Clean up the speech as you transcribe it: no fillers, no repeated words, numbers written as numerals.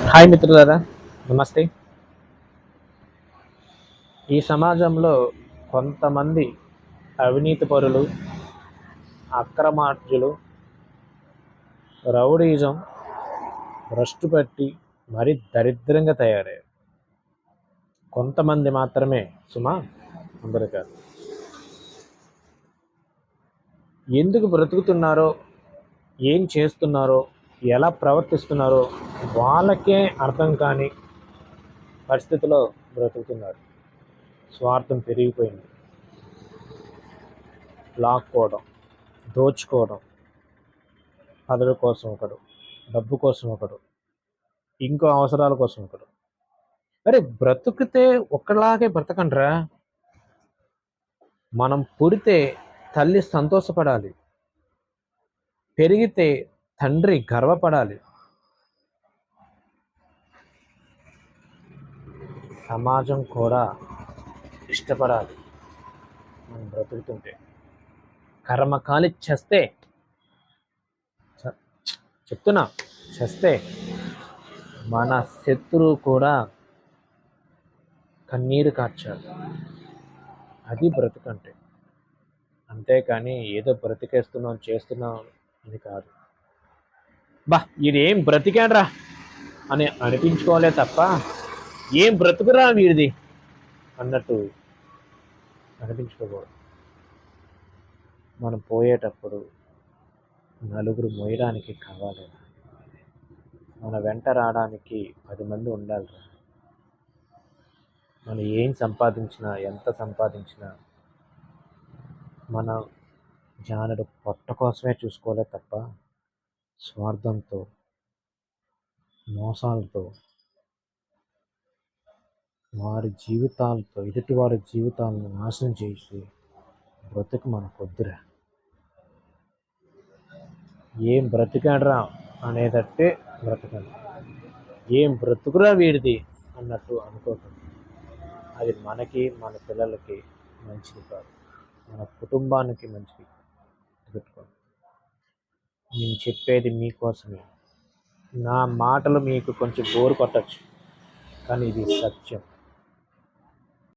Hi మిత్రులారా, నమస్తే. ఈ సమాజంలో కొంతమంది అవినీతిపరులు, అక్రమార్జులు, రౌడీజం భ్రష్టు పట్టి మరీ దరిద్రంగా తయారయ్యారు. కొంతమంది మాత్రమే సుమా, అందరు కాదు. ఎందుకు బ్రతుకుతున్నారో, ఏం చేస్తున్నారో, ఎలా ప్రవర్తిస్తున్నారో వాళ్ళకే అర్థం కాని పరిస్థితిలో బ్రతుకుతున్నారు. స్వార్థం పెరిగిపోయింది. లాక్కోవడం, దోచుకోవడం, పదవి కోసం ఒకడు, డబ్బు కోసం ఒకడు, ఇంకో అవసరాల కోసం ఒకడు. అరే, బ్రతుకుతే ఒక్కలాగే బ్రతకండ్రా. మనం పుడితే తల్లి సంతోషపడాలి, పెరిగితే తండ్రి గర్వపడాలి, సమాజం కూడా ఇష్టపడాలి. మనం బ్రతుకుతుంటే కర్మకాలి చేస్తే చెప్తున్నా, చేస్తే మన శత్రువు కూడా కన్నీరు కార్చాలి. అది బ్రతుకంటే. అంతేకాని ఏదో బ్రతికేస్తున్నాం చేస్తున్నాం అని కాదు. వీడేం బ్రతికాడ్రా అని అనిపించుకోలే తప్ప ఏం బ్రతుకురా వీడిది అన్నట్టు అనిపించుకోకూడదు. మనం పోయేటప్పుడు నలుగురు మోయడానికి కావాలి. మన వెంట రావడానికి 10 మంది ఉండాలిరా. మనం ఏం సంపాదించినా, ఎంత సంపాదించినా మన జానుడు పొట్ట కోసమే చూసుకోలే తప్ప స్వార్థంతో, మోసాలతో, ఎదుటి వారి జీవితాలను నాశనం చేసి బ్రతుకు మనకొద్దురా. ఏం బ్రతికాడ్రా అనేటట్టే బ్రతకండి. ఏం బ్రతుకురా వీడిది అన్నట్టు అనుకోకండి. అది మనకి, మన పిల్లలకి మంచిది కాదు, మన కుటుంబానికి మంచిది. పెట్టుకోండి. నేను చెప్పేది మీకోసమే. నా మాటలు మీకు కొంచెం బోరు కొట్టచ్చు, కానీ ఇది సత్యం.